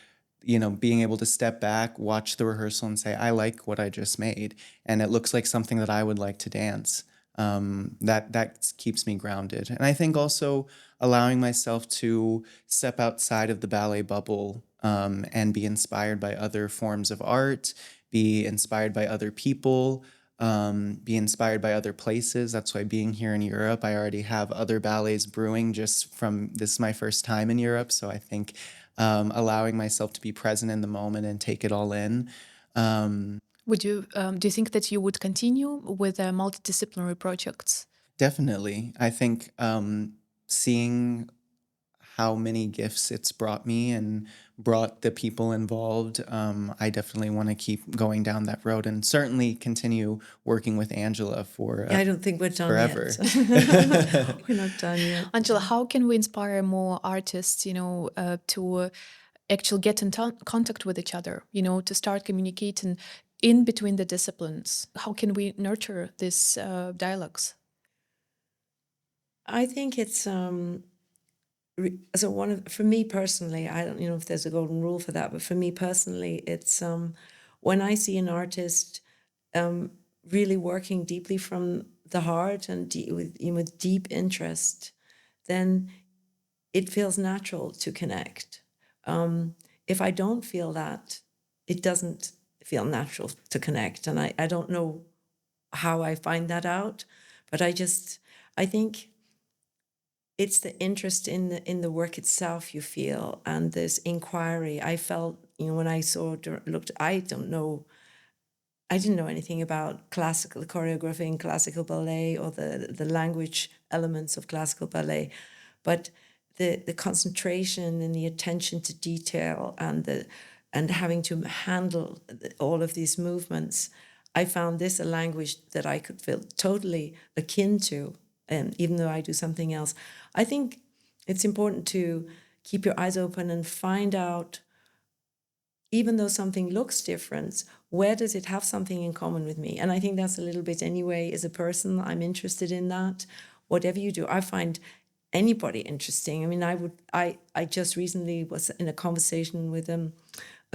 being able to step back, watch the rehearsal, and say, I like what I just made, and it looks like something that I would like to dance. That keeps me grounded. And I think also allowing myself to step outside of the ballet bubble, and be inspired by other forms of art, be inspired by other people, be inspired by other places. That's why being here in Europe, I already have other ballets brewing just from this is my first time in Europe. So I think allowing myself to be present in the moment and take it all in. Do you think that you would continue with multidisciplinary projects? Definitely. I think seeing how many gifts it's brought me and brought the people involved, I definitely want to keep going down that road and certainly continue working with Angela for I don't think we're done forever. yet. We're not done yet. Angela, how can we inspire more artists, to actually get in contact with each other, to start communicating in between the disciplines? How can we nurture these dialogues? I think it's for me personally, I don't know if there's a golden rule for that, but for me personally, it's when I see an artist really working deeply from the heart and with deep interest, then it feels natural to connect. If I don't feel that, it doesn't feel natural to connect. And I don't know how I find that out, but I think it's the interest in the work itself you feel, and this inquiry. I felt, when I looked, I didn't know anything about classical choreography and classical ballet or the language elements of classical ballet, but the concentration and the attention to detail and having to handle all of these movements, I found this a language that I could feel totally akin to, even though I do something else. I think it's important to keep your eyes open and find out, even though something looks different, where does it have something in common with me? And I think that's a little bit anyway, as a person, I'm interested in that. Whatever you do, I find anybody interesting. I mean, I just recently was in a conversation with a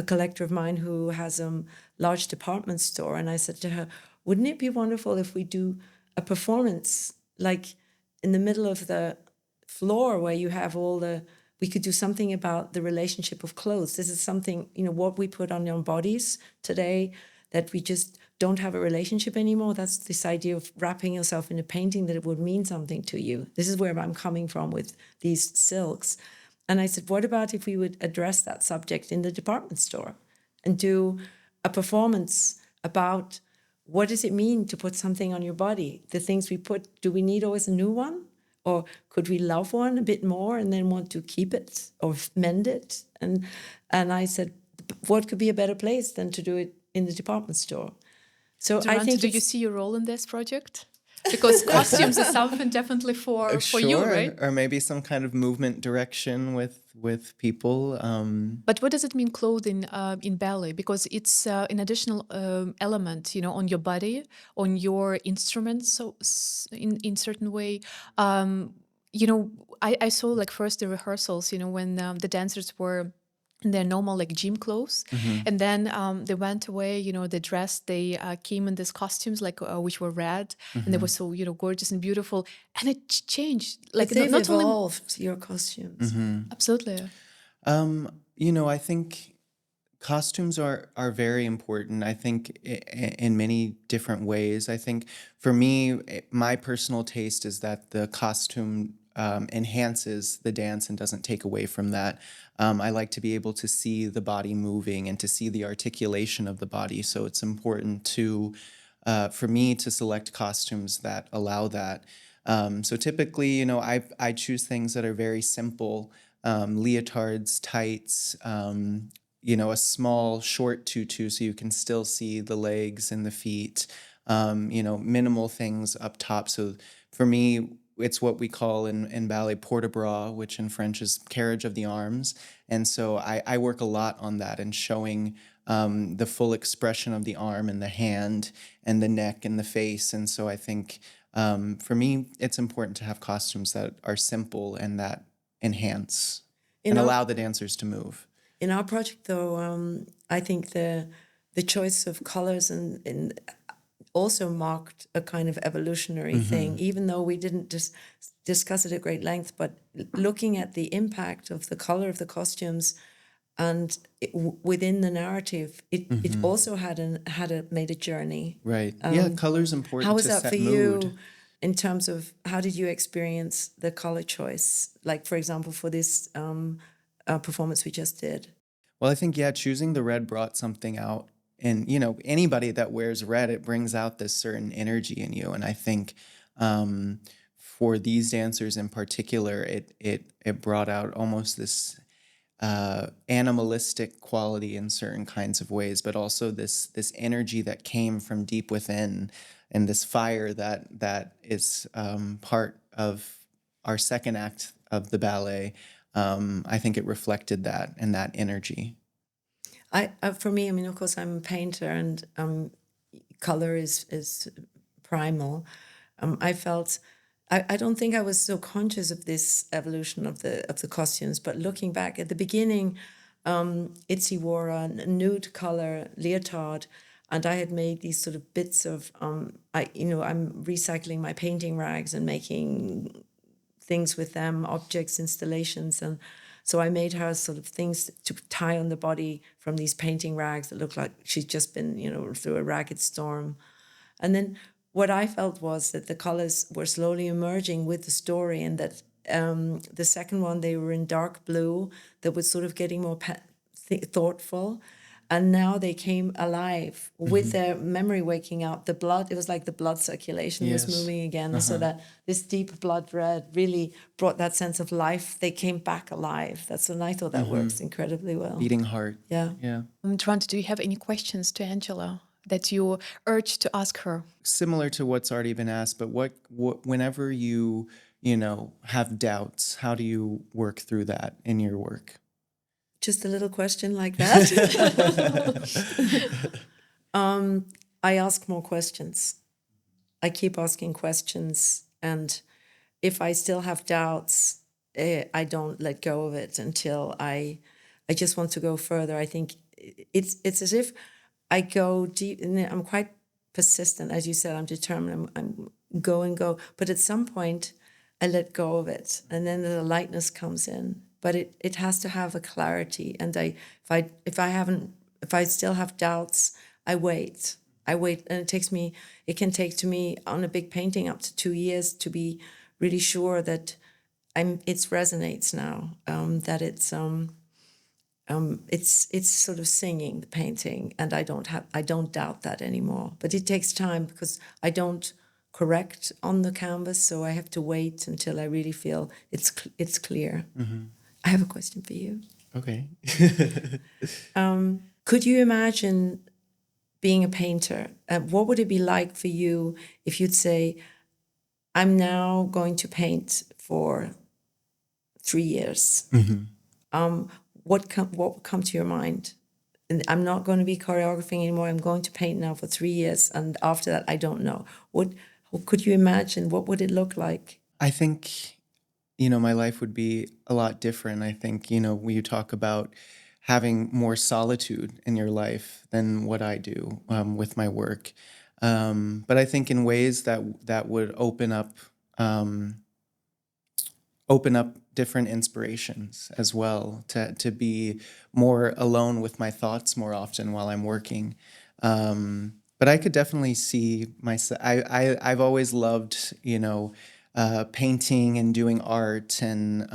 collector of mine who has a large department store. And I said to her, wouldn't it be wonderful if we do a performance like in the middle of the floor where you have we could do something about the relationship of clothes. This is something, what we put on our bodies today, that we just don't have a relationship anymore. That's this idea of wrapping yourself in a painting, that it would mean something to you. This is where I'm coming from with these silks. And I said, what about if we would address that subject in the department store and do a performance about what does it mean to put something on your body? The things we put, do we need always a new one? Or could we love one a bit more and then want to keep it or mend it? And I said, what could be a better place than to do it in the department store? So Durante, I think do you see your role in this project? Because costumes is something definitely for you, right? Or maybe some kind of movement direction with people. But what does it mean, clothing in ballet? Because it's an additional element, on your body, on your instruments. So in certain way, I saw like first the rehearsals, when the dancers were in their normal like gym clothes, and then they went away. They dressed. They came in these costumes like which were red, and they were so gorgeous and beautiful. And it changed. Like they've not only evolved your costumes. absolutely. I think costumes are very important. I think in many different ways. I think for me, my personal taste is that the costume enhances the dance and doesn't take away from that. I like to be able to see the body moving and to see the articulation of the body. So it's important for me to select costumes that allow that. So typically, I choose things that are very simple. Leotards, tights, a small short tutu so you can still see the legs and the feet, minimal things up top. So for me, it's what we call in ballet port-de-bras, which in French is carriage of the arms. And so I work a lot on that and showing the full expression of the arm and the hand and the neck and the face. And so I think for me, it's important to have costumes that are simple and that enhance and allow the dancers to move. In our project, though, I think the choice of colors and also marked a kind of evolutionary thing, even though we didn't just discuss it at great length. But looking at the impact of the color of the costumes and within the narrative, it also made a journey. Right. Yeah, color's important How was to that set for mood. you in terms of how did you experience the color choice? Like, for example, for this performance we just did. Well, I think, yeah, choosing the red brought something out. And, anybody that wears red, it brings out this certain energy in you. And I think for these dancers in particular, it brought out almost this animalistic quality in certain kinds of ways, but also this energy that came from deep within, and this fire that is part of our second act of the ballet. I think it reflected that and that energy. For me, I mean, of course, I'm a painter, and color is primal. I felt. I don't think I was so conscious of this evolution of the costumes, but looking back at the beginning, Itzy wore a nude color leotard, and I had made these sort of bits of I'm recycling my painting rags and making things with them, objects, installations, and so I made her sort of things to tie on the body from these painting rags that looked like she'd just been, through a ragged storm. And then what I felt was that the colors were slowly emerging with the story, and that the second one, they were in dark blue, that was sort of getting more thoughtful. And now they came alive with their memory waking up. The blood, it was like the blood circulation was moving again. So that this deep blood red really brought that sense of life. They came back alive. And I thought that works incredibly well. Beating heart. Yeah. Yeah. Durante, do you have any questions to Angela that you urge to ask her? Similar to what's already been asked, but what whenever you have doubts, how do you work through that in your work? Just a little question like that. I ask more questions. I keep asking questions, and if I still have doubts, I don't let go of it until I just want to go further. I think it's as if I go deep, and I'm quite persistent, as you said. I'm determined. I'm go and go, but at some point, I let go of it, and then the lightness comes in. But it has to have a clarity, and if I still have doubts, I wait, and it can take to me on a big painting up to 2 years to be really sure that it resonates now, that it's sort of singing the painting, and I don't doubt that anymore. But it takes time because I don't correct on the canvas, so I have to wait until I really feel it's clear. I have a question for you. Okay. Could you imagine being a painter? What would it be like for you if you'd say, I'm now going to paint for 3 years? What would come to your mind? And I'm not going to be choreographing anymore. I'm going to paint now for 3 years. And after that, I don't know. Could you imagine? What would it look like? I think, my life would be a lot different. I think, when you talk about having more solitude in your life than what I do with my work. But I think in ways that would open up different inspirations as well, to be more alone with my thoughts more often while I'm working. But I could definitely see myself. I've always loved, painting and doing art. And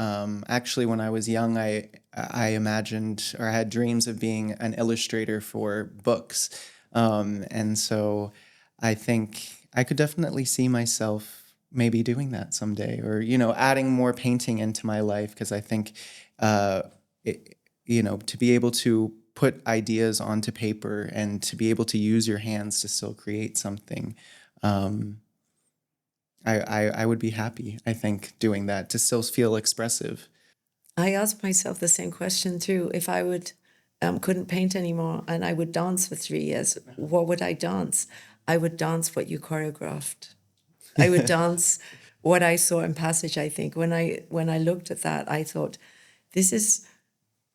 actually, when I was young, I imagined, or I had dreams of being an illustrator for books. And so I think I could definitely see myself maybe doing that someday, or, adding more painting into my life, because I think, to be able to put ideas onto paper and to be able to use your hands to still create something, I would be happy, I think, doing that, to still feel expressive. I asked myself the same question too. If I couldn't paint anymore and I would dance for 3 years, what would I dance? I would dance what you choreographed. I would dance what I saw in Passage, I think. When I looked at that, I thought, this is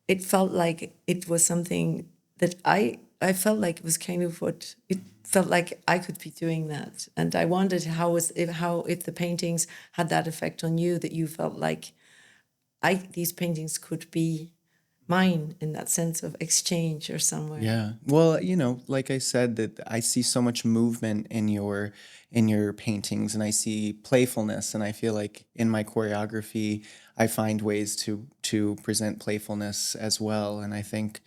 it felt like it was something that I felt like it was kind of what it felt like I could be doing that, and I wondered if the paintings had that effect on you, that you felt like these paintings could be mine in that sense of exchange or somewhere. Yeah. Well, like I said, that I see so much movement in your paintings, and I see playfulness, and I feel like in my choreography I find ways to present playfulness as well. And I think,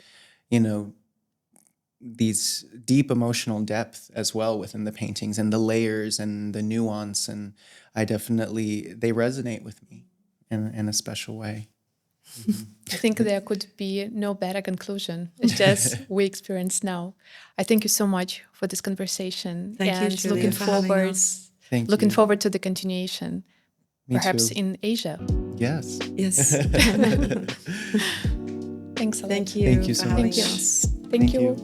these deep emotional depth as well within the paintings, and the layers and the nuance, and they resonate with me in a special way. I think there could be no better conclusion. It's just we experience now. I thank you so much for this conversation. Thank you, and Julia, looking for having forward, us. Thank looking you. forward to the continuation, Me perhaps too. in Asia. Yes. Yes. Thanks a lot. Thank you. Thank you for so having much. us. Thank you.